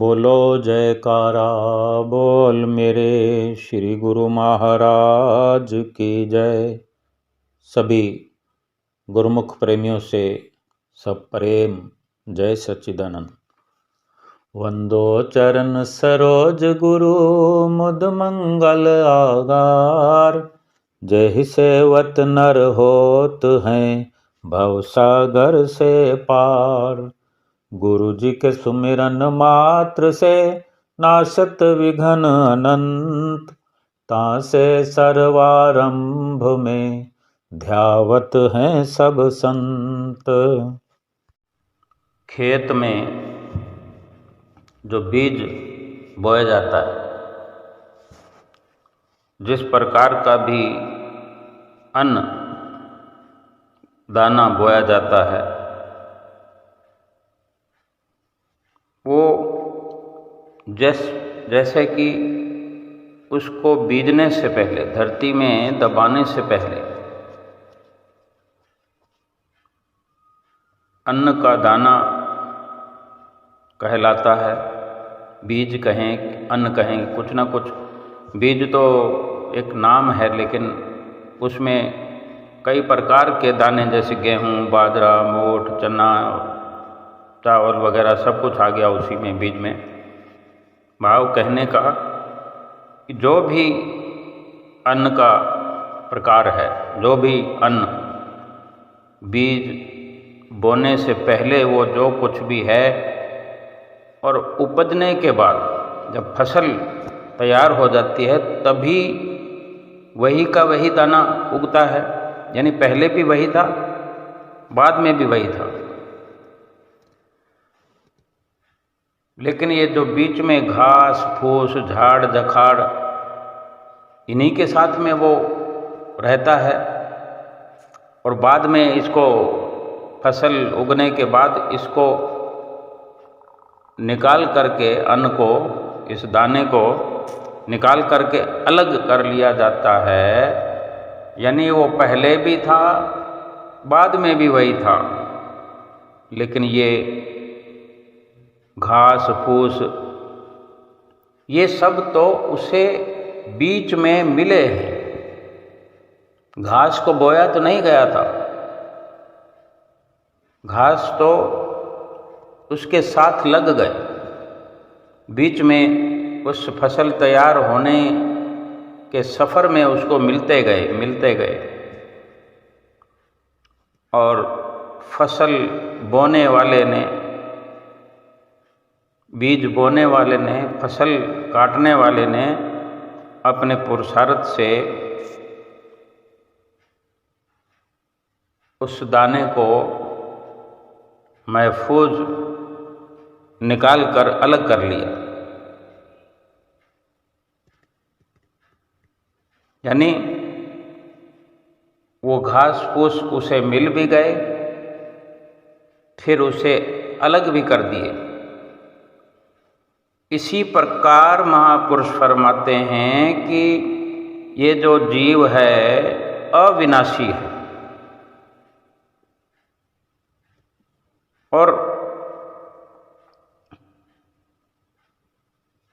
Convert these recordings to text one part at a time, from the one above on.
बोलो जयकारा बोल मेरे श्री गुरु महाराज की जय। सभी गुरुमुख प्रेमियों से सब प्रेम जय सच्चिदानंद। वंदो चरण सरोज गुरु मुद मंगल आगार। जय सेवत नर होत हैं भव सागर से पार। गुरु जी के सुमिरन मात्र से नाशत विघ्न अनंत। तासे सर्वारंभ में ध्यावत हैं सब संत। खेत में जो बीज बोया जाता है, जिस प्रकार का भी अन्न दाना बोया जाता है, वो जैसे कि उसको बीजने से पहले, धरती में दबाने से पहले अन्न का दाना कहलाता है। बीज कहें, अन्न कहें, कुछ ना कुछ। बीज तो एक नाम है, लेकिन उसमें कई प्रकार के दाने जैसे गेहूँ, बाजरा, मोठ, चना, चावल वगैरह सब कुछ आ गया उसी में, बीज में। भाव कहने का कि जो भी अन्न का प्रकार है, जो भी अन्न बीज बोने से पहले वो जो कुछ भी है, और उपजने के बाद जब फसल तैयार हो जाती है तभी वही का वही दाना उगता है। यानी पहले भी वही था, बाद में भी वही था। लेकिन ये जो बीच में घास फूस, झाड़ झखाड़, इन्हीं के साथ में वो रहता है, और बाद में इसको फसल उगने के बाद इसको निकाल करके, अन्न को, इस दाने को निकाल करके अलग कर लिया जाता है। यानी वो पहले भी था, बाद में भी वही था। लेकिन ये घास फूस, ये सब तो उसे बीच में मिले हैं। घास को बोया तो नहीं गया था, घास तो उसके साथ लग गए। बीच में उस फसल तैयार होने के सफ़र में उसको मिलते गए। और फसल बोने वाले ने, बीज बोने वाले ने, फसल काटने वाले ने अपने पुरुषार्थ से उस दाने को महफूज निकाल कर अलग कर लिया। यानी वो घास फूस उसे मिल भी गए, फिर उसे अलग भी कर दिए। इसी प्रकार महापुरुष फरमाते हैं कि ये जो जीव है अविनाशी है, और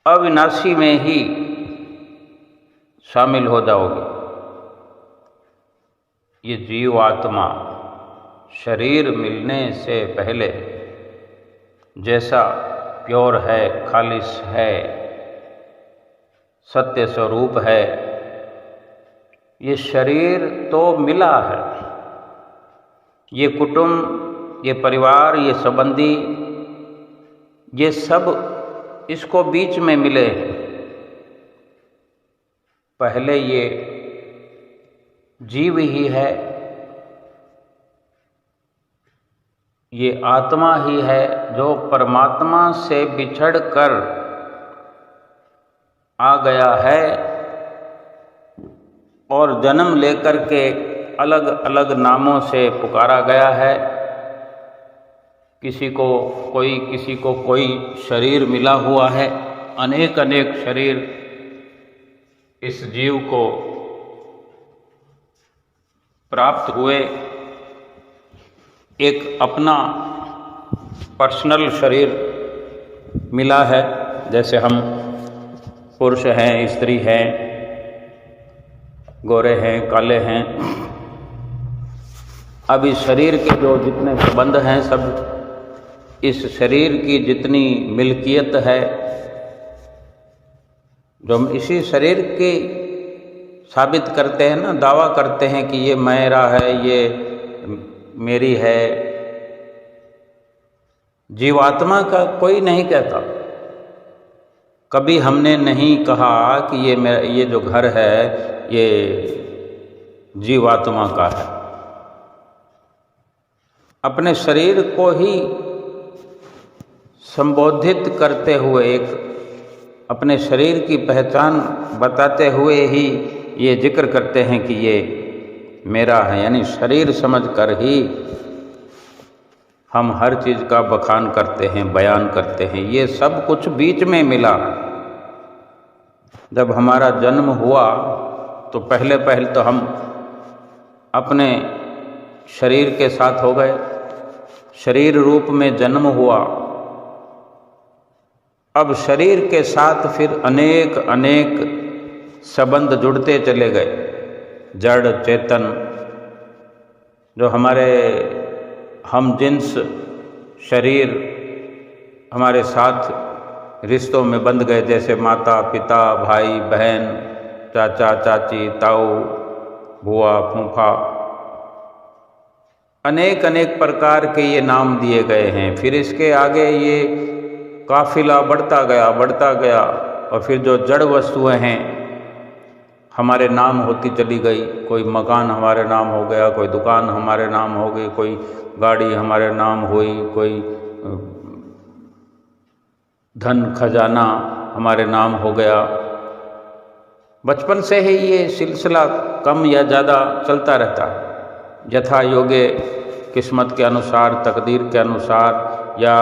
अविनाशी में ही शामिल हो जाओगे। ये जीवात्मा शरीर मिलने से पहले जैसा प्योर है, खालिश है, सत्य स्वरूप है, ये शरीर तो मिला है। ये कुटुंब, ये परिवार, ये संबंधी, ये सब इसको बीच में मिले हैं। पहले ये जीव ही है, ये आत्मा ही है जो परमात्मा से बिछड़ कर आ गया है, और जन्म लेकर के अलग अलग नामों से पुकारा गया है। किसी को कोई शरीर मिला हुआ है, अनेक अनेक शरीर इस जीव को प्राप्त हुए। एक अपना पर्सनल शरीर मिला है। जैसे हम पुरुष हैं, स्त्री हैं, गोरे हैं, काले हैं। अब इस शरीर के जो जितने संबंध हैं, सब इस शरीर की जितनी मिल्कियत है, जो हम इसी शरीर की साबित करते हैं ना, दावा करते हैं कि ये मेरा है, ये मेरी है। जीवात्मा का कोई नहीं कहता। कभी हमने नहीं कहा कि ये मेरा, ये जो घर है ये जीवात्मा का है। अपने शरीर को ही संबोधित करते हुए, एक अपने शरीर की पहचान बताते हुए ही ये जिक्र करते हैं कि ये मेरा है। यानी शरीर समझकर ही हम हर चीज़ का बखान करते हैं, बयान करते हैं। ये सब कुछ बीच में मिला। जब हमारा जन्म हुआ तो पहले तो हम अपने शरीर के साथ हो गए, शरीर रूप में जन्म हुआ। अब शरीर के साथ फिर अनेक अनेक संबंध जुड़ते चले गए। जड़ चेतन जो हमारे हम जिन्स शरीर हमारे साथ रिश्तों में बंध गए, जैसे माता पिता, भाई बहन, चाचा चाची, ताऊ, बुआ, फूफा, अनेक अनेक प्रकार के ये नाम दिए गए हैं। फिर इसके आगे ये काफिला बढ़ता गया और फिर जो जड़ वस्तुएं हैं हमारे नाम होती चली गई। कोई मकान हमारे नाम हो गया, कोई दुकान हमारे नाम हो गई, कोई गाड़ी हमारे नाम हुई, कोई धन खजाना हमारे नाम हो गया। बचपन से ही ये सिलसिला कम या ज़्यादा चलता रहता है, यथा योगे, किस्मत के अनुसार, तकदीर के अनुसार, या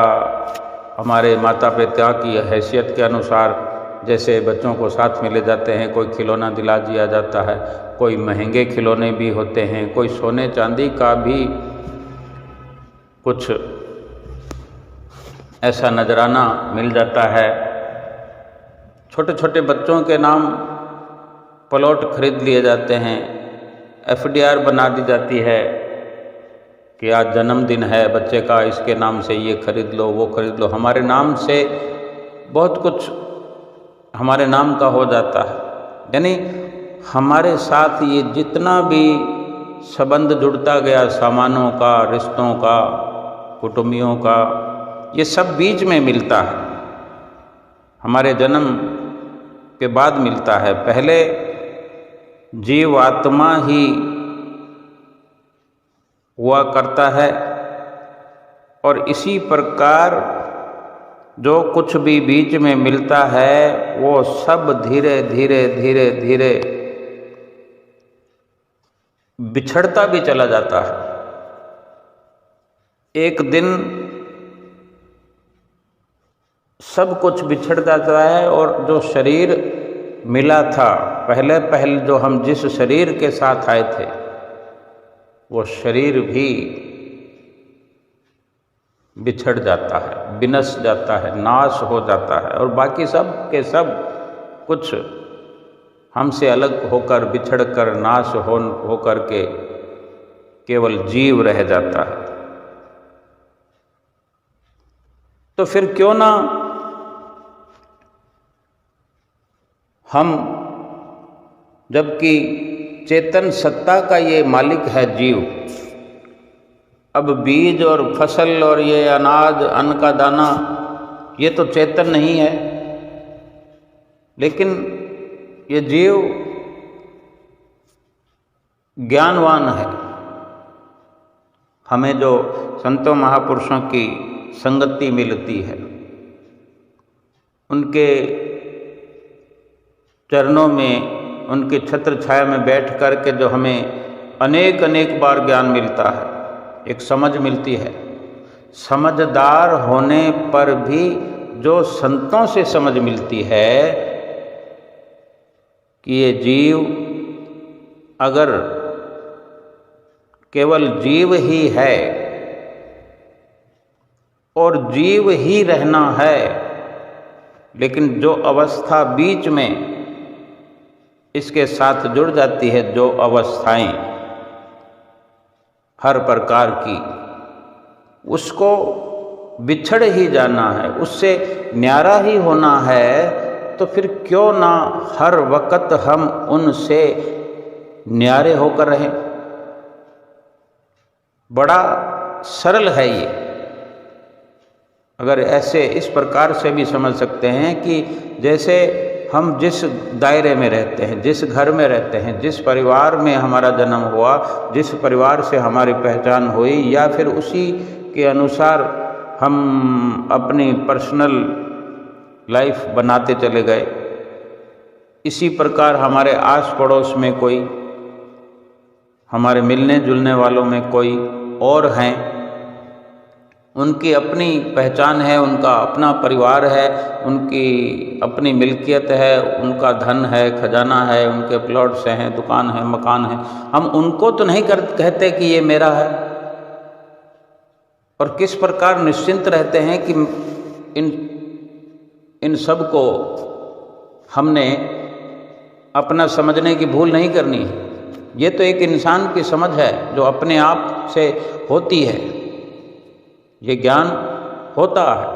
हमारे माता पिता की हैसियत के अनुसार। जैसे बच्चों को साथ में ले जाते हैं, कोई खिलौना दिला दिया जाता है, कोई महंगे खिलौने भी होते हैं, कोई सोने चांदी का भी कुछ ऐसा नजराना मिल जाता है। छोटे छोटे बच्चों के नाम प्लॉट खरीद लिए जाते हैं, FDR बना दी जाती है कि आज जन्मदिन है बच्चे का, इसके नाम से ये खरीद लो, वो खरीद लो। हमारे नाम से बहुत कुछ हमारे नाम का हो जाता है। यानी हमारे साथ ये जितना भी संबंध जुड़ता गया, सामानों का, रिश्तों का, कुटुंबियों का, ये सब बीच में मिलता है। हमारे जन्म के बाद मिलता है। पहले जीवात्मा ही हुआ करता है और इसी प्रकार जो कुछ भी बीच में मिलता है वो सब धीरे धीरे धीरे धीरे बिछड़ता भी चला जाता है। एक दिन सब कुछ बिछड़ जाता है और जो शरीर मिला था, पहले जो हम जिस शरीर के साथ आए थे, वो शरीर भी बिछड़ जाता है, विनश जाता है, नाश हो जाता है। और बाकी सब के सब कुछ हमसे अलग होकर, बिछड़ कर, नाश होकर के केवल जीव रह जाता है। तो फिर क्यों ना हम, जबकि चेतन सत्ता का ये मालिक है जीव, अब बीज और फसल और ये अनाज, अन्न का दाना, ये तो चेतन नहीं है, लेकिन ये जीव ज्ञानवान है। हमें जो संतों महापुरुषों की संगति मिलती है, उनके चरणों में, उनके छत्र छाया में बैठ कर के जो हमें अनेक अनेक बार ज्ञान मिलता है, एक समझ मिलती है। समझदार होने पर भी जो संतों से समझ मिलती है कि ये जीव अगर केवल जीव ही है और जीव ही रहना है, लेकिन जो अवस्था बीच में इसके साथ जुड़ जाती है, जो अवस्थाएं हर प्रकार की, उसको बिछड़ ही जाना है, उससे न्यारा ही होना है। तो फिर क्यों ना हर वक्त हम उनसे न्यारे होकर रहें। बड़ा सरल है ये। अगर ऐसे इस प्रकार से भी समझ सकते हैं कि जैसे हम जिस दायरे में रहते हैं, जिस घर में रहते हैं, जिस परिवार में हमारा जन्म हुआ, जिस परिवार से हमारी पहचान हुई, या फिर उसी के अनुसार हम अपनी पर्सनल लाइफ बनाते चले गए, इसी प्रकार हमारे आस पड़ोस में कोई, हमारे मिलने जुलने वालों में कोई और हैं, उनकी अपनी पहचान है, उनका अपना परिवार है, उनकी अपनी मिल्कियत है, उनका धन है, खजाना है, उनके प्लॉट्स हैं, दुकान है, मकान है। हम उनको तो नहीं कहते कि ये मेरा है। और किस प्रकार निश्चिंत रहते हैं कि इन सब को हमने अपना समझने की भूल नहीं करनी है। ये तो एक इंसान की समझ है जो अपने आप से होती है, ये ज्ञान होता है।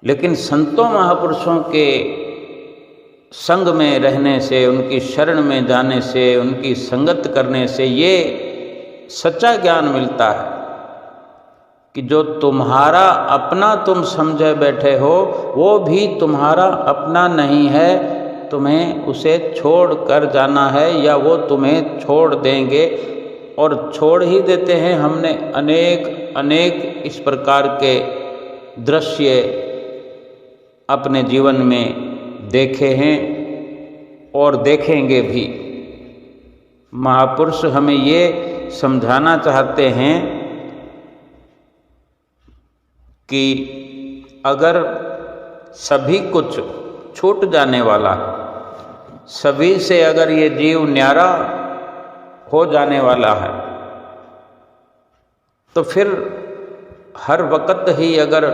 लेकिन संतों महापुरुषों के संग में रहने से, उनकी शरण में जाने से, उनकी संगत करने से ये सच्चा ज्ञान मिलता है कि जो तुम्हारा अपना तुम समझे बैठे हो, वो भी तुम्हारा अपना नहीं है, तुम्हें उसे छोड़ कर जाना है, या वो तुम्हें छोड़ देंगे और छोड़ ही देते हैं। हमने अनेक इस प्रकार के दृश्य अपने जीवन में देखे हैं और देखेंगे भी। महापुरुष हमें ये समझाना चाहते हैं कि अगर सभी कुछ छूट जाने वाला है, सभी से अगर ये जीव न्यारा हो जाने वाला है, तो फिर हर वक्त ही अगर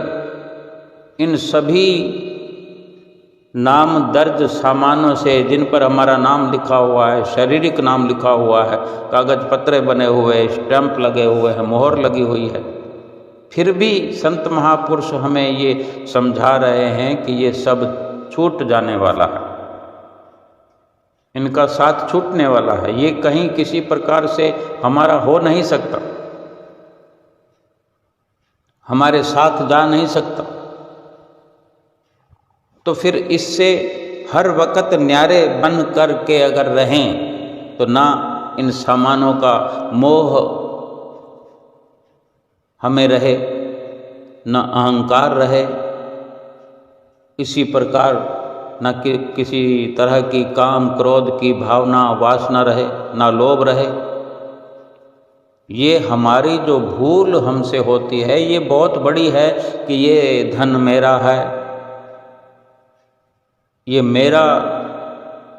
इन सभी नाम दर्ज सामानों से, जिन पर हमारा नाम लिखा हुआ है, शारीरिक नाम लिखा हुआ है, कागज पत्रे बने हुए, स्टैंप लगे हुए हैं, मोहर लगी हुई है, फिर भी संत महापुरुष हमें ये समझा रहे हैं कि ये सब छूट जाने वाला है, इनका साथ छूटने वाला है, ये कहीं किसी प्रकार से हमारा हो नहीं सकता, हमारे साथ जा नहीं सकता। तो फिर इससे हर वक्त न्यारे बन करके अगर रहें तो ना इन सामानों का मोह हमें रहे, न अहंकार रहे, इसी प्रकार न किसी तरह की काम क्रोध की भावना वासना रहे, ना लोभ रहे। ये हमारी जो भूल हमसे होती है ये बहुत बड़ी है कि ये धन मेरा है, ये मेरा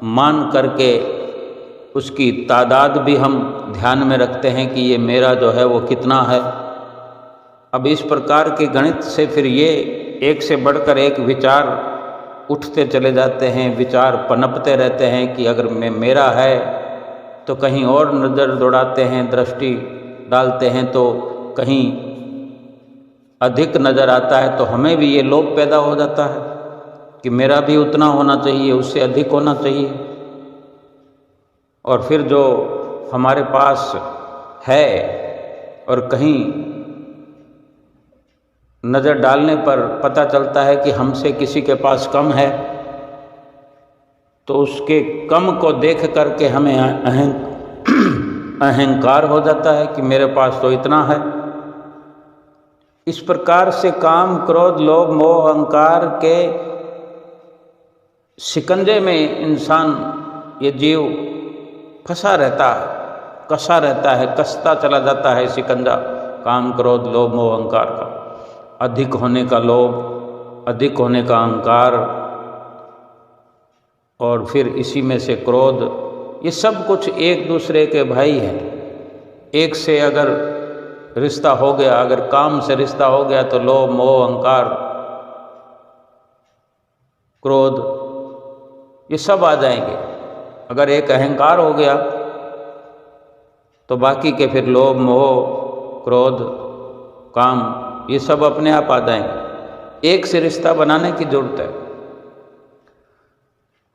मान करके उसकी तादाद भी हम ध्यान में रखते हैं कि ये मेरा जो है वो कितना है। अब इस प्रकार के गणित से फिर ये एक से बढ़कर एक विचार उठते चले जाते हैं, विचार पनपते रहते हैं कि अगर मेरा है तो कहीं और नज़र दौड़ाते हैं, दृष्टि डालते हैं तो कहीं अधिक नज़र आता है, तो हमें भी ये लोभ पैदा हो जाता है कि मेरा भी उतना होना चाहिए, उससे अधिक होना चाहिए। और फिर जो हमारे पास है और कहीं नज़र डालने पर पता चलता है कि हमसे किसी के पास कम है, तो उसके कम को देख करके हमें अहंकार हो जाता है कि मेरे पास तो इतना है। इस प्रकार से काम क्रोध लोभ मोह अहंकार के शिकंजे में इंसान, ये जीव फंसा रहता है, कसा रहता है, कसता चला जाता है शिकंजा काम क्रोध लोभ मोह अहंकार का। अधिक होने का लोभ, अधिक होने का अहंकार, और फिर इसी में से क्रोध, ये सब कुछ एक दूसरे के भाई हैं। एक से अगर रिश्ता हो गया, अगर काम से रिश्ता हो गया तो लोभ मोह अहंकार क्रोध, ये सब आ जाएंगे। अगर एक अहंकार हो गया तो बाकी के फिर लोभ, मोह, क्रोध, काम, ये सब अपने आप आ जाएंगे। एक से रिश्ता बनाने की जरूरत है।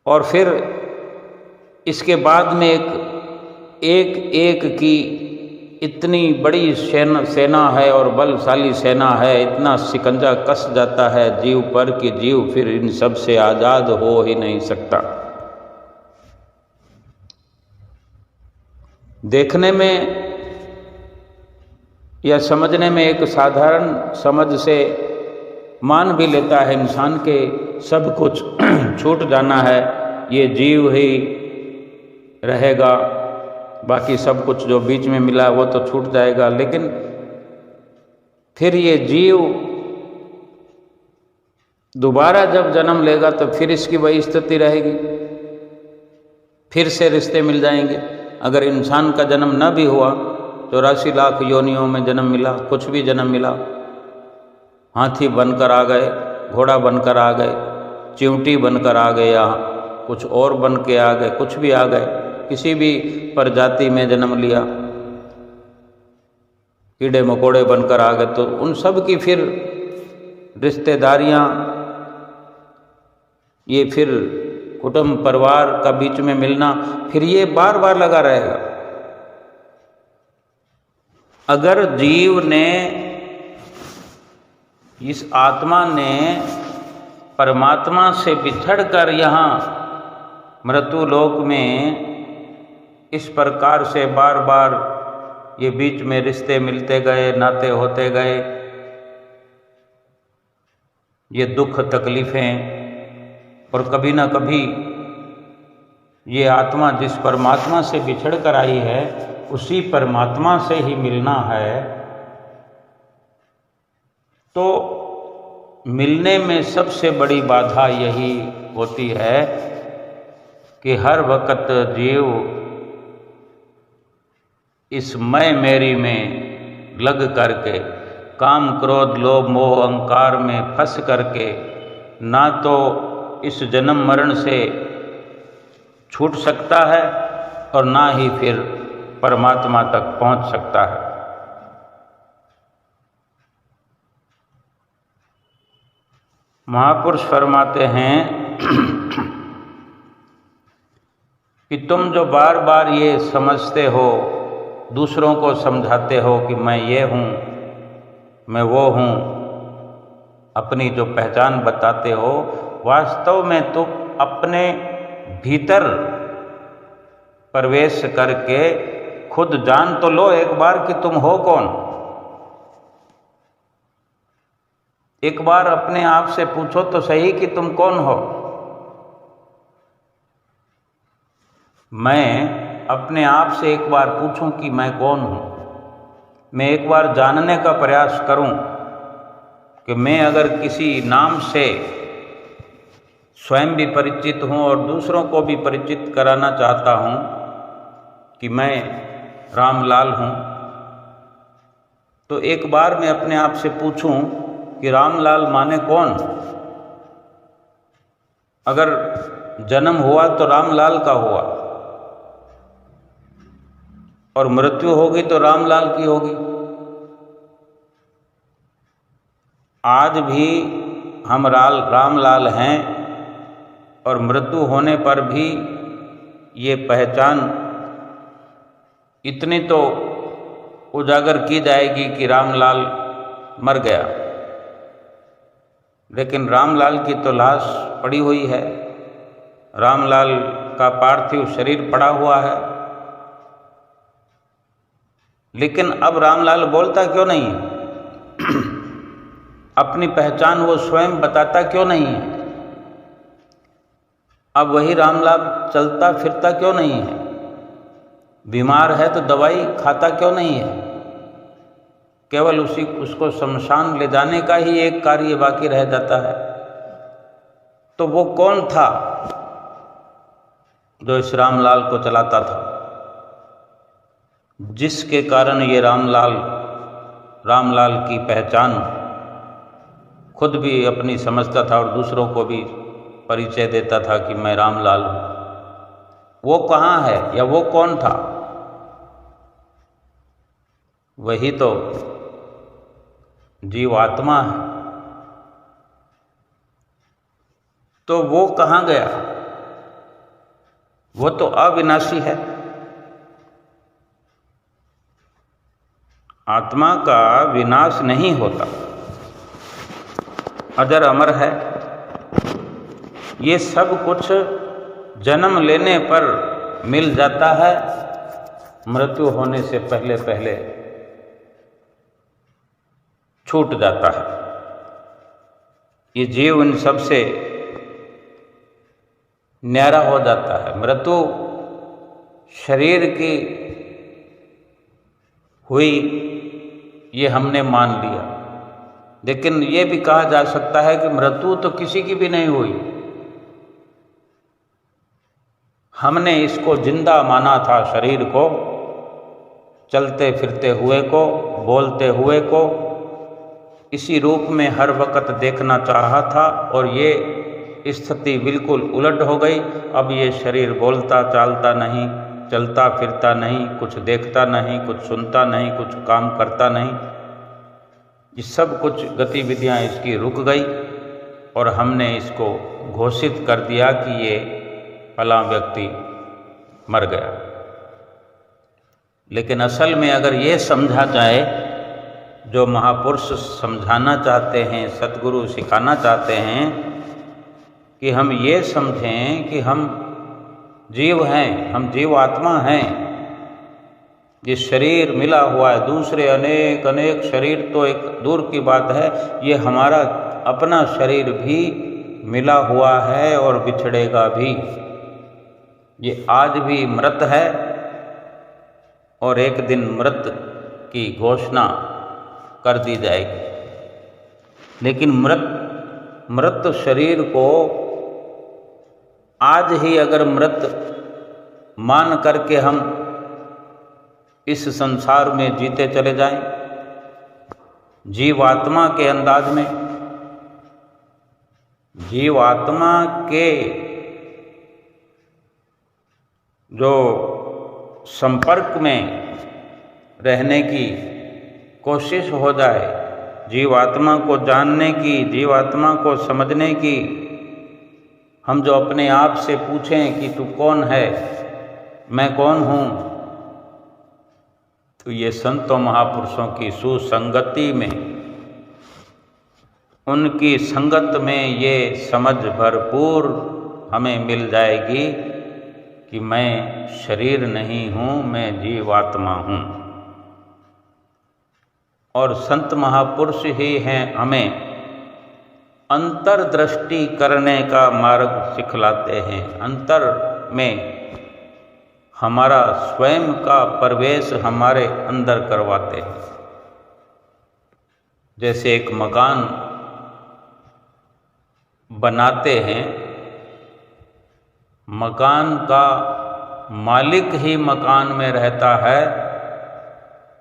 और फिर इसके बाद में एक की इतनी बड़ी सेना है और बलशाली सेना है, इतना शिकंजा कस जाता है जीव पर कि जीव फिर इन सब से आज़ाद हो ही नहीं सकता। देखने में या समझने में एक साधारण समझ से मान भी लेता है इंसान के सब कुछ छूट जाना है, ये जीव ही रहेगा, बाकी सब कुछ जो बीच में मिला वो तो छूट जाएगा। लेकिन फिर ये जीव दोबारा जब जन्म लेगा तो फिर इसकी वही स्थिति रहेगी, फिर से रिश्ते मिल जाएंगे। अगर इंसान का जन्म न भी हुआ, 84 लाख योनियों में जन्म मिला, कुछ भी जन्म मिला, हाथी बनकर आ गए, घोड़ा बनकर आ गए, चिंटी बनकर आ गए, या कुछ और बन के आ गए, कुछ भी आ गए, किसी भी प्रजाति में जन्म लिया, कीड़े मकोड़े बनकर आ गए, तो उन सब की फिर रिश्तेदारियाँ, ये फिर कुटुंब परिवार का बीच में मिलना, फिर ये बार बार लगा रहेगा। अगर जीव ने, इस आत्मा ने परमात्मा से बिछड़कर यहाँ मृत्यु लोक में इस प्रकार से बार बार ये बीच में रिश्ते मिलते गए, नाते होते गए, ये दुख तकलीफ़ें, और कभी ना कभी ये आत्मा जिस परमात्मा से बिछड़ कर आई है उसी परमात्मा से ही मिलना है, तो मिलने में सबसे बड़ी बाधा यही होती है कि हर वक्त जीव इस मैं मेरी में लग करके, काम क्रोध लोभ मोह अहंकार में फंस करके ना तो इस जन्म मरण से छूट सकता है और ना ही फिर परमात्मा तक पहुंच सकता है। महापुरुष फरमाते हैं कि तुम जो बार बार ये समझते हो, दूसरों को समझाते हो कि मैं ये हूँ, मैं वो हूँ, अपनी जो पहचान बताते हो, वास्तव में तुम अपने भीतर प्रवेश करके खुद जान तो लो एक बार कि तुम हो कौन। एक बार अपने आप से पूछो तो सही कि तुम कौन हो। मैं अपने आप से एक बार पूछूं कि मैं कौन हूँ, मैं एक बार जानने का प्रयास करूं कि मैं अगर किसी नाम से स्वयं भी परिचित हूँ और दूसरों को भी परिचित कराना चाहता हूँ कि मैं रामलाल हूँ, तो एक बार मैं अपने आप से पूछूं कि रामलाल माने कौन। अगर जन्म हुआ तो रामलाल का हुआ और मृत्यु होगी तो रामलाल की होगी। आज भी हम रामलाल हैं और मृत्यु होने पर भी ये पहचान इतनी तो उजागर की जाएगी कि रामलाल मर गया, लेकिन रामलाल की तो लाश पड़ी हुई है, रामलाल का पार्थिव शरीर पड़ा हुआ है। लेकिन अब रामलाल बोलता क्यों नहीं है? अपनी पहचान वो स्वयं बताता क्यों नहीं है? अब वही रामलाल चलता फिरता क्यों नहीं है? बीमार है तो दवाई खाता क्यों नहीं है? केवल उसको शमशान ले जाने का ही एक कार्य बाकी रह जाता है। तो वो कौन था जो इस रामलाल को चलाता था, जिसके कारण ये रामलाल की पहचान खुद भी अपनी समझता था और दूसरों को भी परिचय देता था कि मैं रामलाल हूँ, वो कहाँ है या वो कौन था? वही तो जीवात्मा है। तो वो कहाँ गया? वो तो अविनाशी है। आत्मा का विनाश नहीं होता, अजर अमर है। ये सब कुछ जन्म लेने पर मिल जाता है, मृत्यु होने से पहले पहले छूट जाता है। ये जीव इन सब से न्यारा हो जाता है। मृत्यु शरीर की हुई ये हमने मान लिया, लेकिन ये भी कहा जा सकता है कि मृत्यु तो किसी की भी नहीं हुई। हमने इसको जिंदा माना था, शरीर को, चलते फिरते हुए को, बोलते हुए को, इसी रूप में हर वक्त देखना चाहा था, और ये स्थिति बिल्कुल उलट हो गई। अब ये शरीर बोलता चालता नहीं, चलता फिरता नहीं, कुछ देखता नहीं, कुछ सुनता नहीं, कुछ काम करता नहीं। ये सब कुछ गतिविधियां इसकी रुक गई और हमने इसको घोषित कर दिया कि ये फलां व्यक्ति मर गया। लेकिन असल में अगर ये समझा जाए, जो महापुरुष समझाना चाहते हैं, सद्गुरु सिखाना चाहते हैं, कि हम ये समझें कि हम जीव हैं, हम जीवात्मा हैं। ये शरीर मिला हुआ है, दूसरे अनेक अनेक शरीर तो एक दूर की बात है, ये हमारा अपना शरीर भी मिला हुआ है और बिछड़ेगा भी। ये आज भी मृत है और एक दिन मृत की घोषणा कर दी जाएगी। लेकिन मृत शरीर को आज ही अगर मृत मान करके हम इस संसार में जीते चले जाएं, जीवात्मा के अंदाज में, जीवात्मा के जो संपर्क में रहने की कोशिश हो जाए, जीवात्मा को जानने की, जीवात्मा को समझने की, हम जो अपने आप से पूछें कि तू कौन है, मैं कौन हूँ, तो ये संतों महापुरुषों की सुसंगति में, उनकी संगत में ये समझ भरपूर हमें मिल जाएगी कि मैं शरीर नहीं हूँ, मैं जीवात्मा हूँ। और संत महापुरुष ही हैं हमें अंतर्दृष्टि करने का मार्ग सिखलाते हैं। अंतर में हमारा स्वयं का प्रवेश हमारे अंदर करवाते हैं। जैसे एक मकान बनाते हैं, मकान का मालिक ही मकान में रहता है,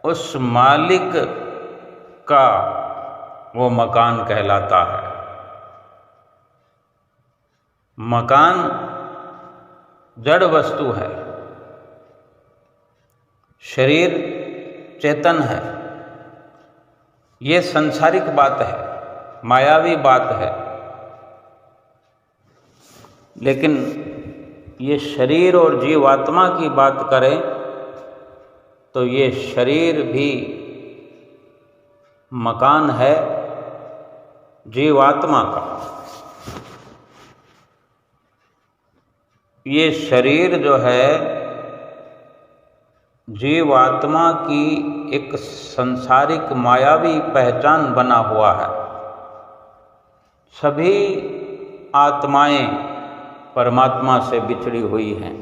उस मालिक का वो मकान कहलाता है। मकान जड़ वस्तु है, शरीर चेतन है। ये सांसारिक बात है, मायावी बात है। लेकिन ये शरीर और जीवात्मा की बात करें तो ये शरीर भी मकान है जीवात्मा का। ये शरीर जो है जीवात्मा की एक संसारिक मायावी पहचान बना हुआ है। सभी आत्माएं परमात्मा से बिछड़ी हुई हैं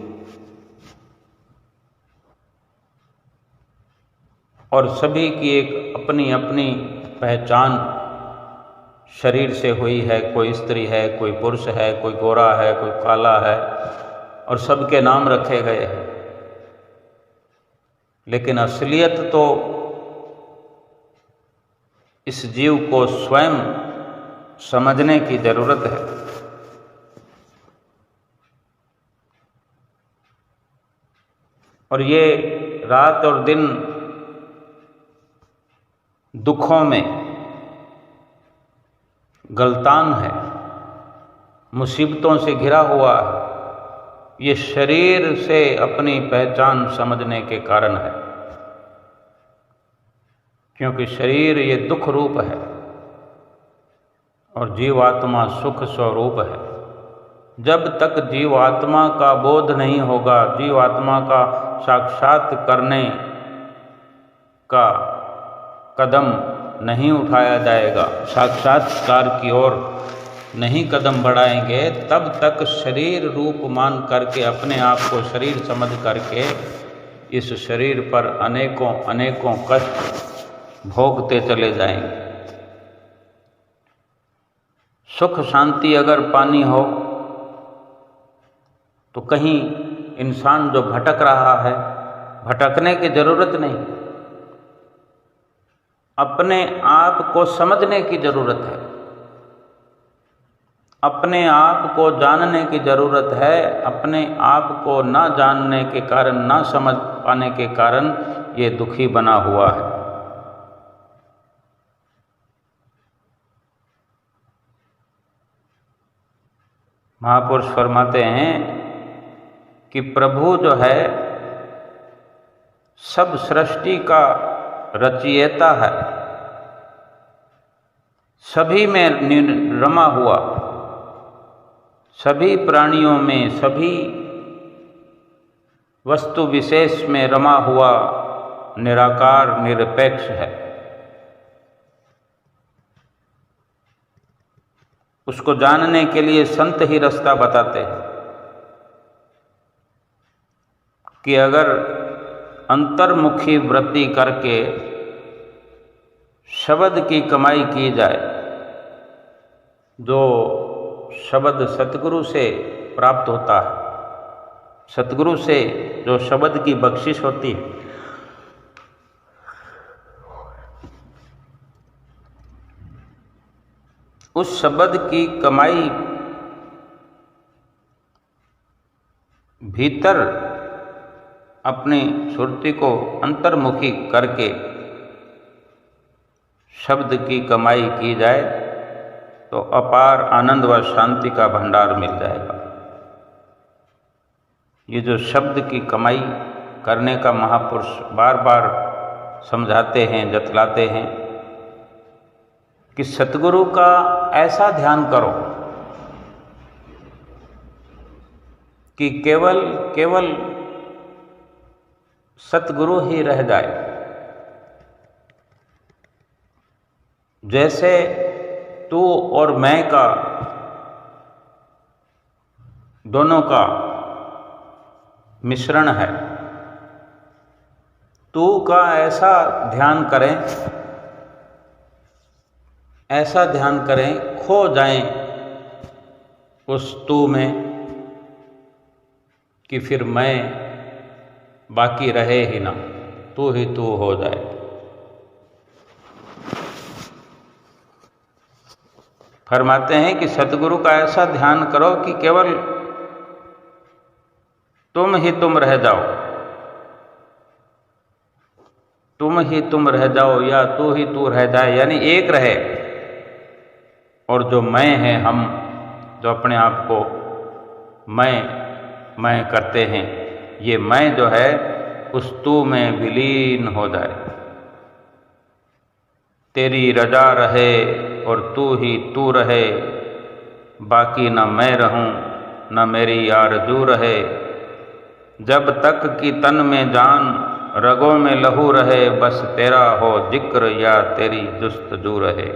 और सभी की एक अपनी अपनी पहचान शरीर से हुई है। कोई स्त्री है, कोई पुरुष है, कोई गोरा है, कोई काला है, और सबके नाम रखे गए हैं। लेकिन असलियत तो इस जीव को स्वयं समझने की जरूरत है। और ये रात और दिन दुखों में गलतान है, मुसीबतों से घिरा हुआ है। ये शरीर से अपनी पहचान समझने के कारण है, क्योंकि शरीर ये दुख रूप है और जीवात्मा सुख स्वरूप है। जब तक जीवात्मा का बोध नहीं होगा, जीवात्मा का साक्षात करने का कदम नहीं उठाया जाएगा, साक्षात्कार की ओर नहीं कदम बढ़ाएंगे, तब तक शरीर रूप मान करके, अपने आप को शरीर समझ करके इस शरीर पर अनेकों अनेकों कष्ट भोगते चले जाएंगे। सुख शांति अगर पानी हो तो कहीं इंसान जो भटक रहा है, भटकने की जरूरत नहीं, अपने आप को समझने की जरूरत है, अपने आप को जानने की जरूरत है। अपने आप को ना जानने के कारण, ना समझ पाने के कारण ये दुखी बना हुआ है। महापुरुष फरमाते हैं कि प्रभु जो है सब सृष्टि का रचयिता है, सभी में रमा हुआ, सभी प्राणियों में, सभी वस्तु विशेष में रमा हुआ निराकार निरपेक्ष है। उसको जानने के लिए संत ही रास्ता बताते हैं कि अगर अंतर्मुखी वृत्ति करके शब्द की कमाई की जाए, जो शब्द सतगुरु से प्राप्त होता है, सतगुरु से जो शब्द की बख्शिश होती है, उस शब्द की कमाई भीतर अपनी सुरती को अंतर्मुखी करके शब्द की कमाई की जाए तो अपार आनंद व शांति का भंडार मिल जाएगा। ये जो शब्द की कमाई करने का महापुरुष बार बार समझाते हैं, जतलाते हैं कि सतगुरु का ऐसा ध्यान करो कि केवल केवल सतगुरु ही रह जाए। जैसे तू और मैं का, दोनों का मिश्रण है, तू का ऐसा ध्यान करें, ऐसा ध्यान करें, खो जाएं उस तू में कि फिर मैं बाकी रहे ही ना, तू ही तू हो जाए। फरमाते हैं कि सतगुरु का ऐसा ध्यान करो कि केवल तुम ही तुम रह जाओ, तुम ही तुम रह जाओ या तू ही तू रह जाए, यानी एक रहे। और जो मैं है, हम जो अपने आप को मैं करते हैं, ये मैं जो है उस तू में विलीन हो जाए। तेरी रजा रहे और तू ही तू रहे, बाकी न मैं रहूं न मेरी आरज़ू रहे। जब तक कि तन में जान रगों में लहू रहे, बस तेरा हो जिक्र या तेरी जुस्तजू रहे।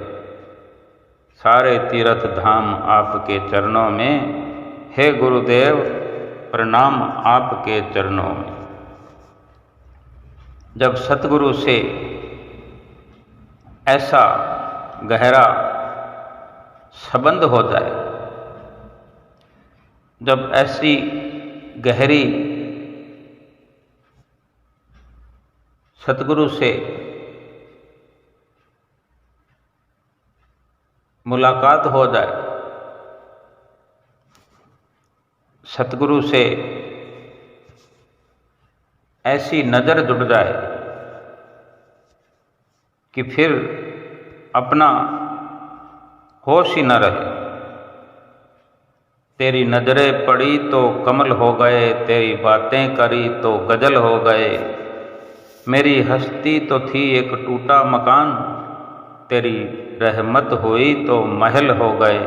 सारे तीर्थ धाम आपके चरणों में, हे गुरुदेव प्रणाम आपके चरणों में। जब सतगुरु से ऐसा गहरा संबंध हो जाए, जब ऐसी गहरी सतगुरु से मुलाकात हो जाए, सतगुरु से ऐसी नज़र जुड़ जाए कि फिर अपना होश ही न रहे। तेरी नज़रें पड़ी तो कमल हो गए, तेरी बातें करी तो गज़ल हो गए। मेरी हस्ती तो थी एक टूटा मकान, तेरी रहमत हुई तो महल हो गए।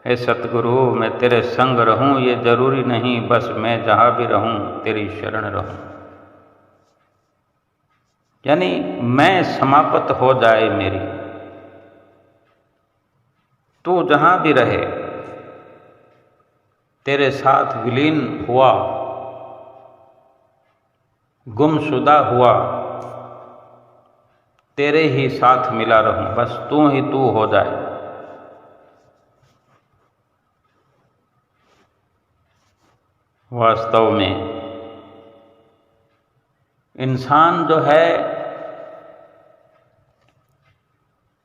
हे सतगुरु मैं तेरे संग रहूं, ये जरूरी नहीं, बस मैं जहाँ भी रहूं तेरी शरण रहूं। यानी मैं समाप्त हो जाए मेरी, तू जहाँ भी रहे, तेरे साथ विलीन हुआ, गुमशुदा हुआ, तेरे ही साथ मिला रहूं, बस तू ही तू हो जाए। वास्तव में इंसान जो है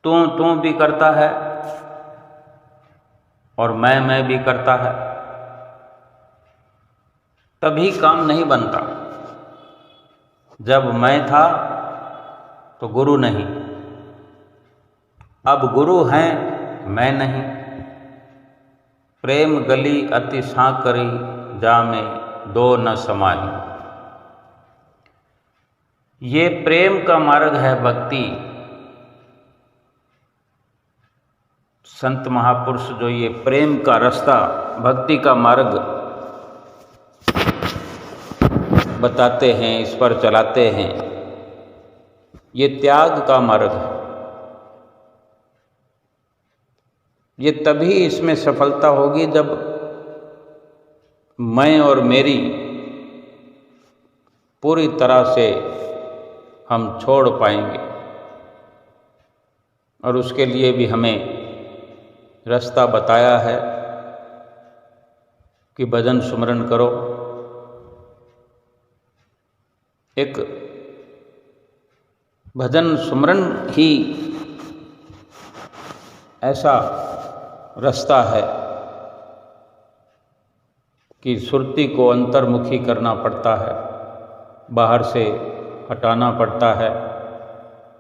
तू भी करता है और मैं भी करता है, तभी काम नहीं बनता। जब मैं था तो गुरु नहीं, अब गुरु हैं मैं नहीं। प्रेम गली अति साकरी, जामे दो न समाही। ये प्रेम का मार्ग है भक्ति। संत महापुरुष जो ये प्रेम का रास्ता, भक्ति का मार्ग बताते हैं, इस पर चलाते हैं, ये त्याग का मार्ग है। ये तभी इसमें सफलता होगी जब मैं और मेरी पूरी तरह से हम छोड़ पाएंगे। और उसके लिए भी हमें रास्ता बताया है कि भजन सुमरन करो। एक भजन सुमरन ही ऐसा रास्ता है कि सुरती को अंतर्मुखी करना पड़ता है, बाहर से हटाना पड़ता है।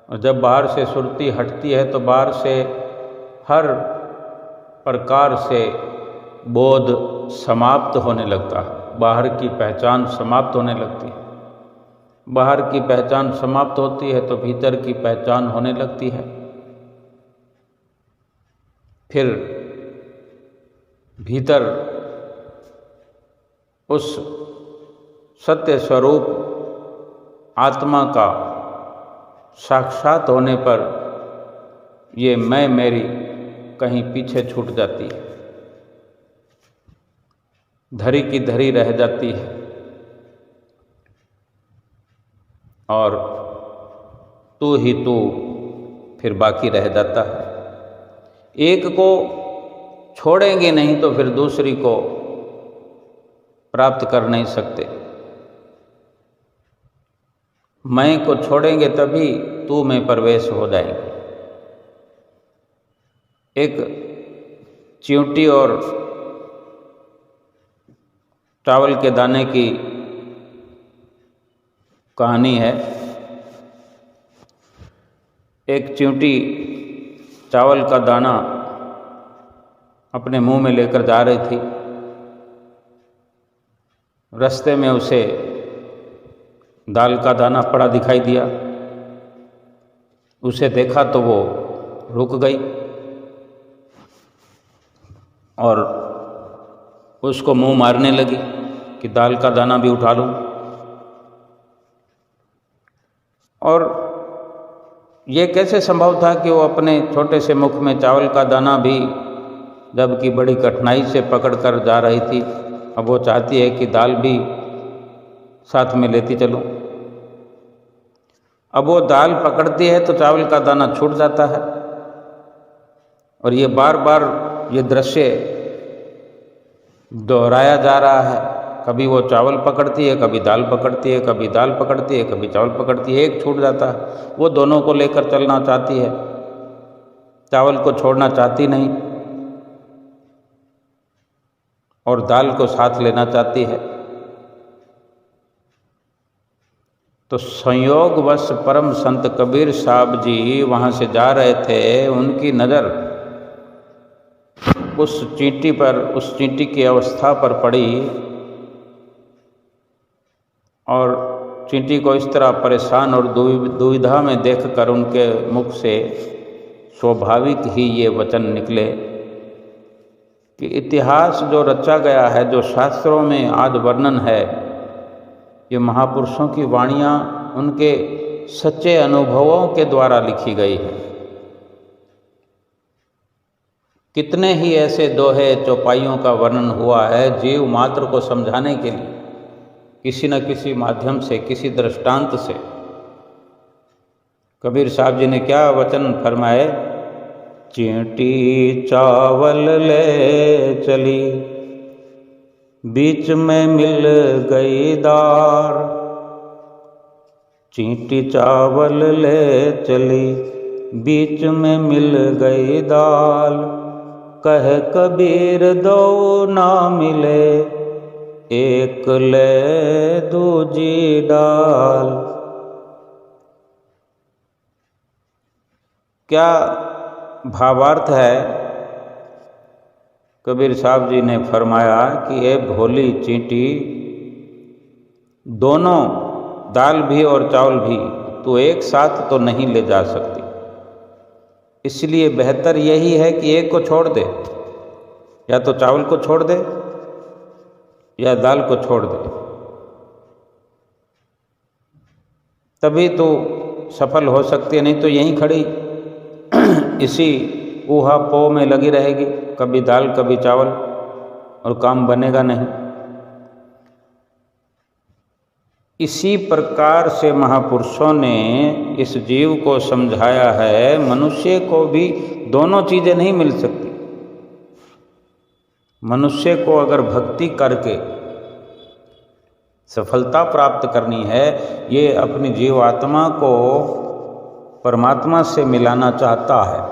और जब बाहर से सुरती हटती है तो बाहर से हर प्रकार से बोध समाप्त होने लगता है, बाहर की पहचान समाप्त होने लगती है। बाहर की पहचान समाप्त होती है तो भीतर की पहचान होने लगती है। फिर भीतर उस सत्य स्वरूप आत्मा का साक्षात होने पर ये मैं मेरी कहीं पीछे छूट जाती है, धरी की धरी रह जाती है और तू ही तू फिर बाकी रह जाता है। एक को छोड़ेंगे नहीं तो फिर दूसरी को प्राप्त कर नहीं सकते। मैं को छोड़ेंगे तभी तू में प्रवेश हो जाएंगे। एक चींटी और चावल के दाने की कहानी है। एक चींटी चावल का दाना अपने मुंह में लेकर जा रही थी। रास्ते में उसे दाल का दाना पड़ा दिखाई दिया। उसे देखा तो वो रुक गई और उसको मुंह मारने लगी कि दाल का दाना भी उठा लूं। और ये कैसे संभव था कि वो अपने छोटे से मुख में चावल का दाना भी, जबकि बड़ी कठिनाई से पकड़ कर जा रही थी, अब वो चाहती है कि दाल भी साथ में लेती चलूं। अब वो दाल पकड़ती है तो चावल का दाना छूट जाता है। और ये बार बार ये दृश्य दोहराया जा रहा है। कभी वो चावल पकड़ती है, कभी दाल पकड़ती है, कभी दाल पकड़ती है, कभी चावल पकड़ती है, एक छूट जाता है। वो दोनों को लेकर चलना चाहती है, चावल को छोड़ना चाहती नहीं और दाल को साथ लेना चाहती है। तो संयोगवश परम संत कबीर साहब जी वहाँ से जा रहे थे, उनकी नज़र उस चींटी पर, उस चींटी की अवस्था पर पड़ी और चींटी को इस तरह परेशान और दुविधा में देखकर उनके मुख से स्वाभाविक ही ये वचन निकले कि इतिहास जो रचा गया है, जो शास्त्रों में आज वर्णन है, ये महापुरुषों की वाणियाँ उनके सच्चे अनुभवों के द्वारा लिखी गई है। कितने ही ऐसे दोहे चौपाइयों का वर्णन हुआ है जीव मात्र को समझाने के लिए, किसी न किसी माध्यम से, किसी दृष्टांत से। कबीर साहब जी ने क्या वचन फरमाए, चींटी चावल ले चली, बीच में मिल गई दार। चींटी चावल ले चली, बीच में मिल गई दाल। कह कबीर दो ना मिले, एक ले दूजी डाल। क्या भावार्थ है? कबीर साहब जी ने फरमाया कि ये भोली चींटी, दोनों दाल भी और चावल भी तो एक साथ तो नहीं ले जा सकती, इसलिए बेहतर यही है कि एक को छोड़ दे, या तो चावल को छोड़ दे या दाल को छोड़ दे, तभी तो सफल हो सकती है। नहीं तो यहीं खड़ी इसी ऊहा पो में लगी रहेगी, कभी दाल कभी चावल, और काम बनेगा नहीं। इसी प्रकार से महापुरुषों ने इस जीव को समझाया है, मनुष्य को भी दोनों चीज़ें नहीं मिल सकती। मनुष्य को अगर भक्ति करके सफलता प्राप्त करनी है, ये अपनी जीवात्मा को परमात्मा से मिलाना चाहता है,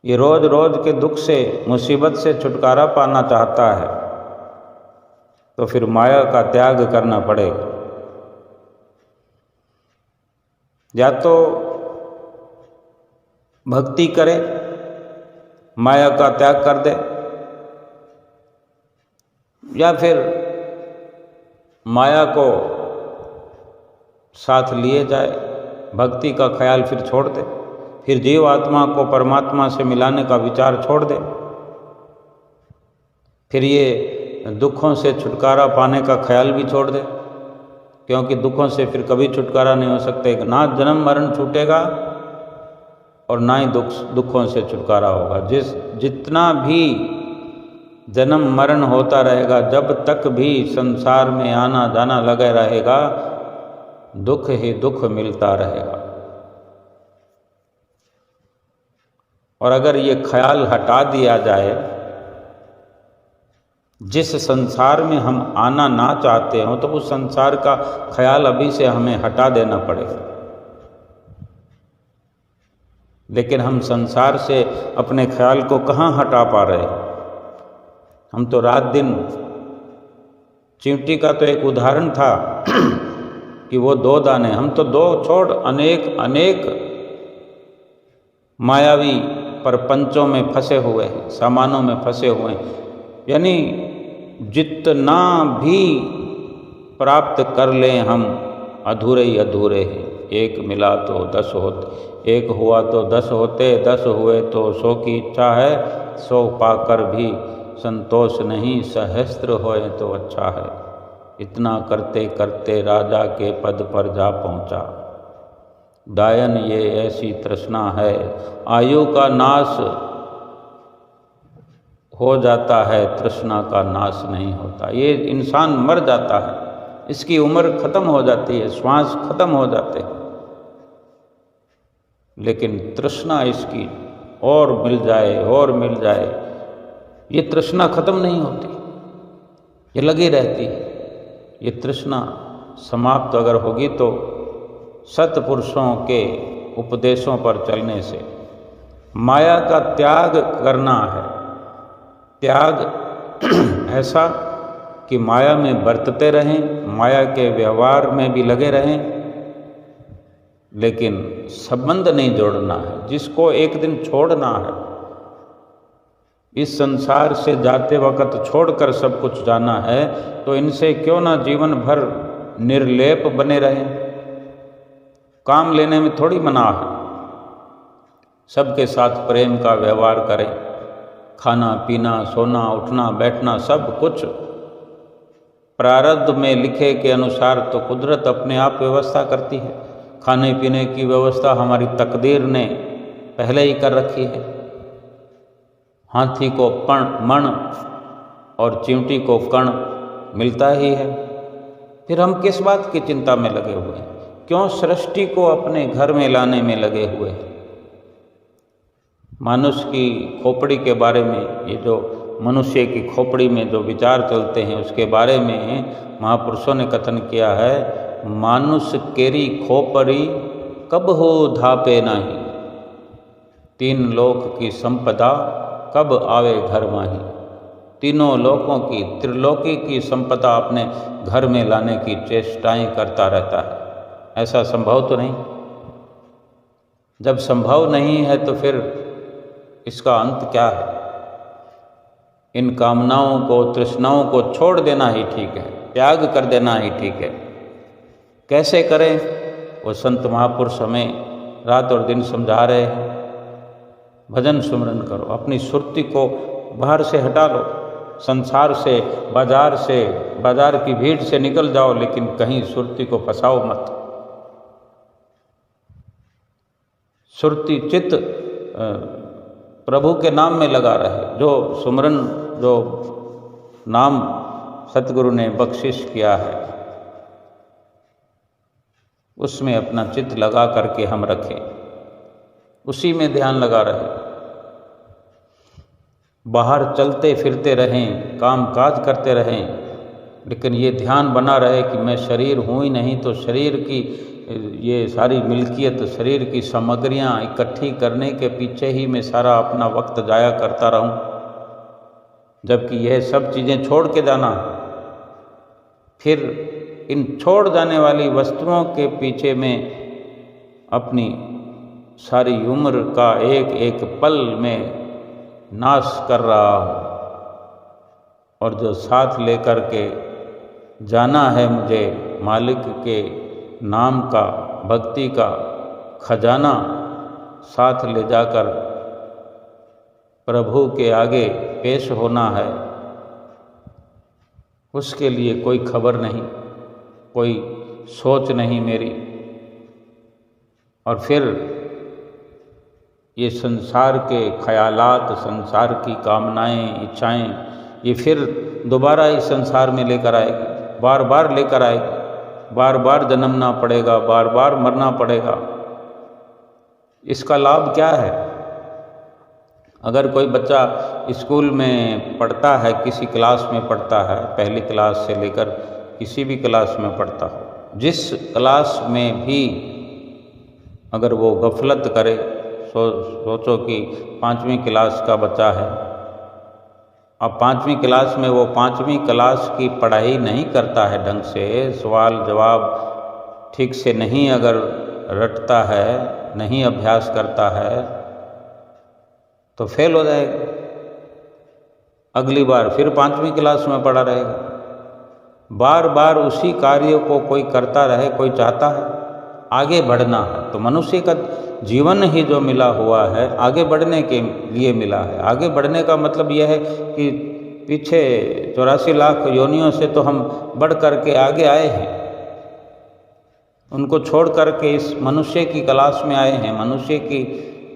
ये रोज रोज के दुख से, मुसीबत से छुटकारा पाना चाहता है, तो फिर माया का त्याग करना पड़ेगा। या तो भक्ति करे, माया का त्याग कर दे, या फिर माया को साथ लिए जाए, भक्ति का ख्याल फिर छोड़ दे, फिर जीव आत्मा को परमात्मा से मिलाने का विचार छोड़ दे, फिर ये दुखों से छुटकारा पाने का ख्याल भी छोड़ दे, क्योंकि दुखों से फिर कभी छुटकारा नहीं हो सकते। ना जन्म मरण छूटेगा और ना ही दुखों से छुटकारा होगा। जितना भी जन्म मरण होता रहेगा, जब तक भी संसार में आना जाना लगा रहेगा, दुख ही दुख मिलता रहेगा। और अगर ये ख्याल हटा दिया जाए, जिस संसार में हम आना ना चाहते हो, तो उस संसार का ख्याल अभी से हमें हटा देना पड़ेगा। लेकिन हम संसार से अपने ख्याल को कहाँ हटा पा रहे हैं? हम तो रात दिन, चींटी का तो एक उदाहरण था कि वो 2 दाने, हम तो 2 छोड़ अनेक अनेक मायावी प्रपंचों में फंसे हुए हैं, सामानों में फंसे हुए हैं। यानी जितना भी प्राप्त कर लें हम, अधूरे ही अधूरे हैं। एक मिला तो 10 होते, एक हुआ तो 10 होते, 10 हुए तो 100 की इच्छा है, 100 पाकर भी संतोष नहीं, सहस्त्र होए तो अच्छा है। इतना करते करते राजा के पद पर जा पहुँचा। दायन ये ऐसी तृष्णा है, आयु का नाश हो जाता है, तृष्णा का नाश नहीं होता। ये इंसान मर जाता है, इसकी उम्र खत्म हो जाती है, श्वास खत्म हो जाते हैं, लेकिन तृष्णा इसकी और मिल जाए और मिल जाए, ये तृष्णा खत्म नहीं होती, ये लगी रहती है। ये तृष्णा समाप्त अगर होगी तो सत्पुरुषों के उपदेशों पर चलने से माया का त्याग करना है। त्याग ऐसा कि माया में बरतते रहें, माया के व्यवहार में भी लगे रहें, लेकिन संबंध नहीं जोड़ना है। जिसको एक दिन छोड़ना है, इस संसार से जाते वक्त छोड़कर सब कुछ जाना है, तो इनसे क्यों ना जीवन भर निर्लेप बने रहें। काम लेने में थोड़ी मना है, सबके साथ प्रेम का व्यवहार करें, खाना पीना, सोना उठना बैठना सब कुछ प्रारब्ध में लिखे के अनुसार तो कुदरत अपने आप व्यवस्था करती है। खाने पीने की व्यवस्था हमारी तकदीर ने पहले ही कर रखी है। हाथी को मण और चींटी को कण मिलता ही है। फिर हम किस बात की चिंता में लगे हुए हैं? क्यों सृष्टि को अपने घर में लाने में लगे हुए हैं? मनुष्य की खोपड़ी के बारे में, ये जो मनुष्य की खोपड़ी में जो विचार चलते हैं उसके बारे में महापुरुषों ने कथन किया है, मानुष केरी खोपड़ी कब हो धापे नहीं, तीन लोक की संपदा कब आवे घर माही। तीनों लोकों की, त्रिलोकी की संपदा अपने घर में लाने की चेष्टाएं करता रहता है। ऐसा संभव तो नहीं। जब संभव नहीं है तो फिर इसका अंत क्या है? इन कामनाओं को, तृष्णाओं को छोड़ देना ही ठीक है, त्याग कर देना ही ठीक है। कैसे करें? वो संत महापुरुष हमें रात और दिन समझा रहे हैं। भजन सुमरन करो, अपनी सुरती को बाहर से हटा लो, संसार से, बाजार की भीड़ से निकल जाओ, लेकिन कहीं सुरती को फंसाओ मत। सुरती चित्त प्रभु के नाम में लगा रहे। जो सुमरन, जो नाम सतगुरु ने बख्शिश किया है, उसमें अपना चित्त लगा करके हम रखें, उसी में ध्यान लगा रहे। बाहर चलते फिरते रहें, काम काज करते रहें, लेकिन ये ध्यान बना रहे कि मैं शरीर हूँ ही नहीं, तो शरीर की ये सारी मिल्कियत, शरीर की सामग्रियाँ इकट्ठी करने के पीछे ही मैं सारा अपना वक्त जाया करता रहूं, जबकि यह सब चीज़ें छोड़ के जाना। फिर इन छोड़ जाने वाली वस्तुओं के पीछे में अपनी सारी उम्र का एक एक पल में नाश कर रहा हूँ। और जो साथ लेकर के जाना है मुझे, मालिक के नाम का, भक्ति का खजाना साथ ले जाकर प्रभु के आगे पेश होना है, उसके लिए कोई खबर नहीं, कोई सोच नहीं मेरी। और फिर ये संसार के ख्यालात, संसार की कामनाएं, इच्छाएं, ये फिर दोबारा इस संसार में लेकर आएगी, बार बार लेकर आएगी, बार बार जन्मना पड़ेगा, बार बार मरना पड़ेगा। इसका लाभ क्या है? अगर कोई बच्चा स्कूल में पढ़ता है, किसी क्लास में पढ़ता है, पहली क्लास से लेकर किसी भी क्लास में पढ़ता हो, जिस क्लास में भी अगर वो गफलत करे, सोचो कि 5वीं क्लास का बच्चा है, अब 5वीं क्लास में वो 5वीं क्लास की पढ़ाई नहीं करता है ढंग से, सवाल जवाब ठीक से नहीं अगर रटता है, नहीं अभ्यास करता है, तो फेल हो जाएगा। अगली बार फिर 5वीं क्लास में पढ़ा रहेगा। बार बार उसी कार्य को कोई करता रहे, कोई चाहता है आगे बढ़ना है, तो मनुष्य का जीवन ही जो मिला हुआ है आगे बढ़ने के लिए मिला है। आगे बढ़ने का मतलब यह है कि पीछे 84 लाख योनियों से तो हम बढ़ करके आगे आए हैं, उनको छोड़ करके इस मनुष्य की क्लास में आए हैं, मनुष्य की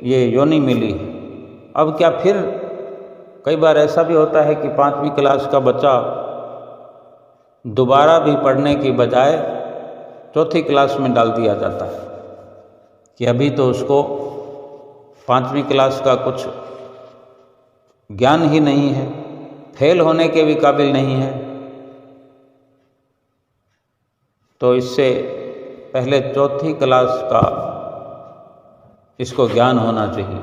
ये योनि मिली है। अब क्या फिर कई बार ऐसा भी होता है कि 5वीं क्लास का बच्चा दोबारा भी पढ़ने की बजाय 4थी क्लास में डाल दिया जाता है कि अभी तो उसको 5वीं क्लास का कुछ ज्ञान ही नहीं है, फेल होने के भी काबिल नहीं है। तो इससे पहले 4थी क्लास का इसको ज्ञान होना चाहिए।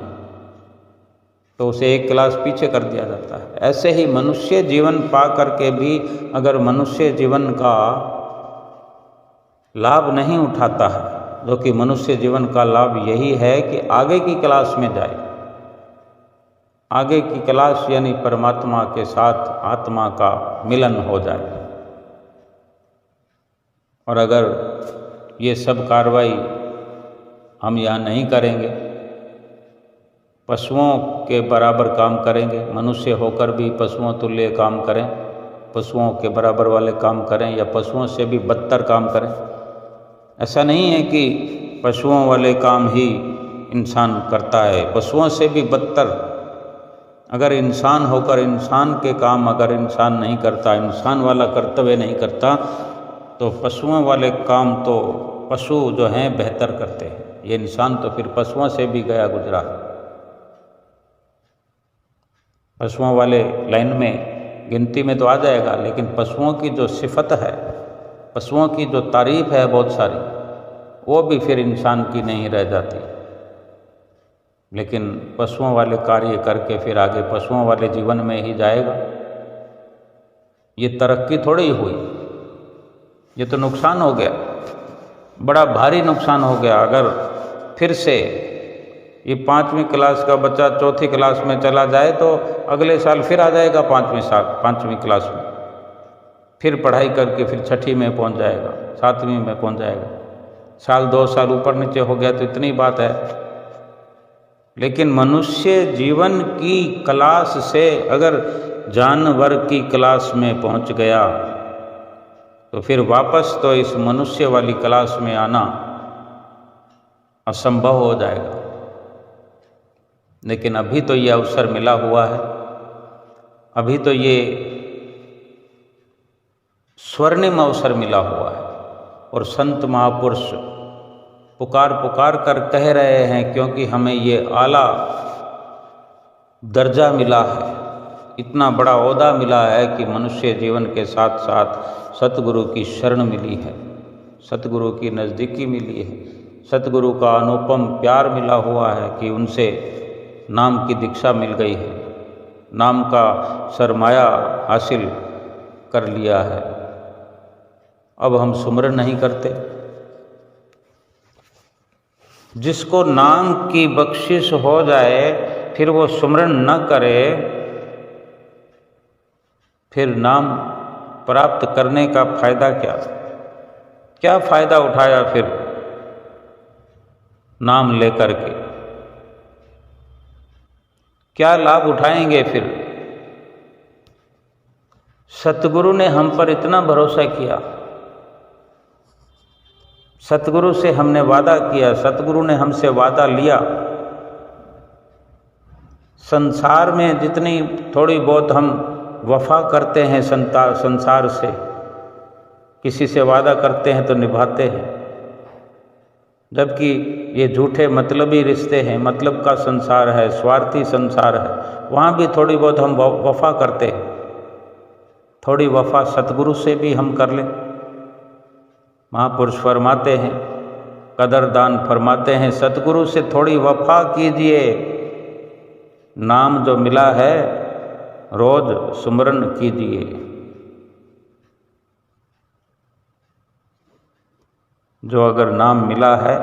तो उसे एक क्लास पीछे कर दिया जाता है। ऐसे ही मनुष्य जीवन पा करके भी अगर मनुष्य जीवन का लाभ नहीं उठाता है, जो कि मनुष्य जीवन का लाभ यही है कि आगे की क्लास में जाए, आगे की क्लास यानी परमात्मा के साथ आत्मा का मिलन हो जाए। और अगर ये सब कार्रवाई हम यहाँ नहीं करेंगे, पशुओं के बराबर काम करेंगे, मनुष्य होकर भी पशुओं तुल्य काम करें, पशुओं के बराबर वाले काम करें या पशुओं से भी बदतर काम करें। ऐसा नहीं है कि पशुओं वाले काम ही इंसान करता है, पशुओं से भी बदतर अगर इंसान होकर इंसान के काम अगर इंसान नहीं करता, इंसान वाला कर्तव्य नहीं करता, तो पशुओं वाले काम तो पशु जो हैं बेहतर करते हैं। ये इंसान तो फिर पशुओं से भी गया गुजरा। पशुओं वाले लाइन में गिनती में तो आ जाएगा, लेकिन पशुओं की जो सिफत है, पशुओं की जो तारीफ है बहुत सारी, वो भी फिर इंसान की नहीं रह जाती। लेकिन पशुओं वाले कार्य करके फिर आगे पशुओं वाले जीवन में ही जाएगा। ये तरक्की थोड़ी हुई, ये तो नुकसान हो गया, बड़ा भारी नुकसान हो गया। अगर फिर से ये 5वीं क्लास का बच्चा 4थी क्लास में चला जाए तो अगले साल फिर आ जाएगा 5वीं क्लास में, फिर पढ़ाई करके फिर 6ठी में पहुंच जाएगा, 7वीं में पहुंच जाएगा। साल 2 साल ऊपर नीचे हो गया तो इतनी बात है। लेकिन मनुष्य जीवन की क्लास से अगर जानवर की क्लास में पहुंच गया तो फिर वापस तो इस मनुष्य वाली क्लास में आना असंभव हो जाएगा। लेकिन अभी तो ये अवसर मिला हुआ है, अभी तो ये स्वर्णिम अवसर मिला हुआ है। और संत महापुरुष पुकार पुकार कर कह रहे हैं, क्योंकि हमें ये आला दर्जा मिला है, इतना बड़ा ओहदा मिला है कि मनुष्य जीवन के साथ साथ सतगुरु की शरण मिली है, सतगुरु की नज़दीकी मिली है, सतगुरु का अनुपम प्यार मिला हुआ है कि उनसे नाम की दीक्षा मिल गई है, नाम का सरमाया हासिल कर लिया है। अब हम सुमरन नहीं करते। जिसको नाम की बख्शिश हो जाए फिर वो सुमरन न करे, फिर नाम प्राप्त करने का फायदा क्या? क्या फायदा उठाया फिर नाम लेकर के? क्या लाभ उठाएंगे फिर? सतगुरु ने हम पर इतना भरोसा किया, सतगुरु से हमने वादा किया, सतगुरु ने हमसे वादा लिया। संसार में जितनी थोड़ी बहुत हम वफा करते हैं संसार से, किसी से वादा करते हैं तो निभाते हैं, जबकि ये झूठे मतलबी रिश्ते हैं, मतलब का संसार है, स्वार्थी संसार है, वहाँ भी थोड़ी बहुत हम वफा करते हैं। थोड़ी वफा सतगुरु से भी हम कर लें। महापुरुष फरमाते हैं, कदरदान फरमाते हैं, सतगुरु से थोड़ी वफा कीजिए। नाम जो मिला है रोज सुमरन कीजिए। जो अगर नाम मिला है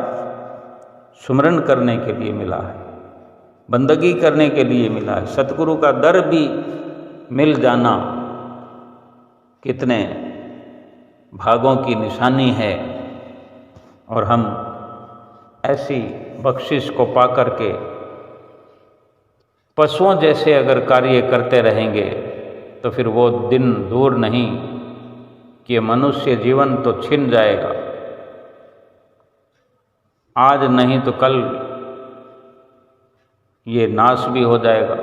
सुमरन करने के लिए मिला है, बंदगी करने के लिए मिला है, सतगुरु का दर भी मिल जाना कितने भागों की निशानी है। और हम ऐसी बख्शिश को पा करके पशुओं जैसे अगर कार्य करते रहेंगे तो फिर वो दिन दूर नहीं कि मनुष्य जीवन तो छिन जाएगा। आज नहीं तो कल ये नाश भी हो जाएगा।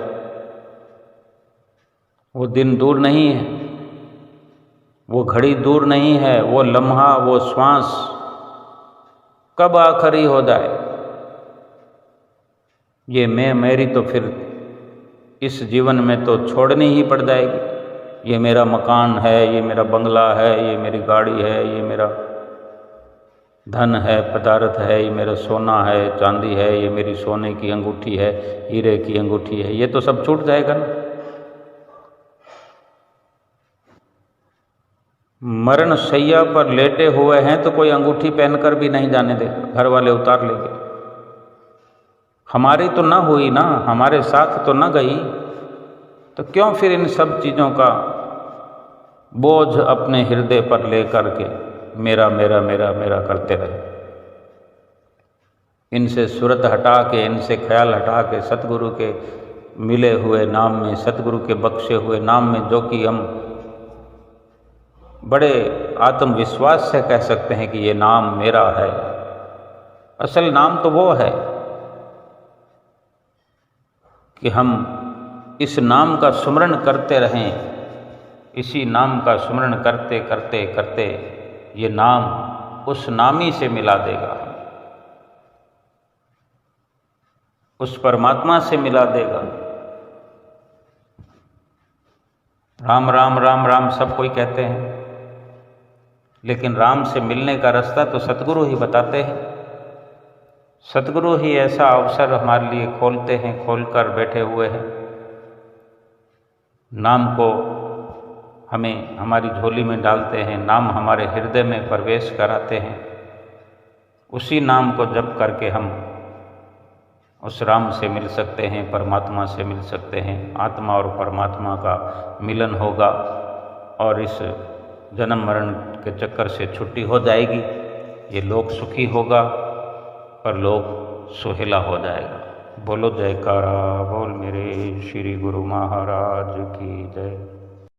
वो दिन दूर नहीं है, वो घड़ी दूर नहीं है, वो लम्हा, वो श्वास कब आखिरी हो जाए। ये मैं मेरी तो फिर इस जीवन में तो छोड़नी ही पड़ जाएगी। ये मेरा मकान है, ये मेरा बंगला है, ये मेरी गाड़ी है, ये मेरा धन है, पदार्थ है, ये मेरा सोना है, चांदी है, ये मेरी सोने की अंगूठी है, हीरे की अंगूठी है, ये तो सब छूट जाएगा ना। मरण शैया पर लेटे हुए हैं तो कोई अंगूठी पहनकर भी नहीं जाने देगा, घर वाले उतार लेंगे। हमारी तो ना हुई ना, हमारे साथ तो ना गई, तो क्यों फिर इन सब चीज़ों का बोझ अपने हृदय पर लेकर के मेरा मेरा मेरा मेरा करते रहे। इनसे सूरत हटा के, इनसे ख्याल हटा के सतगुरु के मिले हुए नाम में, सतगुरु के बख्शे हुए नाम में, जो कि हम बड़े आत्मविश्वास से कह सकते हैं कि ये नाम मेरा है। असल नाम तो वो है कि हम इस नाम का सुमरण करते रहें, इसी नाम का सुमरण करते करते करते ये नाम उस नामी से मिला देगा, उस परमात्मा से मिला देगा। राम राम राम राम सब कोई कहते हैं, लेकिन राम से मिलने का रास्ता तो सतगुरु ही बताते हैं। सतगुरु ही ऐसा अवसर हमारे लिए खोलते हैं, खोलकर बैठे हुए हैं। नाम को हमें हमारी झोली में डालते हैं, नाम हमारे हृदय में प्रवेश कराते हैं। उसी नाम को जप करके हम उस राम से मिल सकते हैं, परमात्मा से मिल सकते हैं। आत्मा और परमात्मा का मिलन होगा और इस जन्म मरण के चक्कर से छुट्टी हो जाएगी। ये लोक सुखी होगा पर लोक सुहेला हो जाएगा। बोलो जयकारा बोल मेरे श्री गुरु महाराज की जय।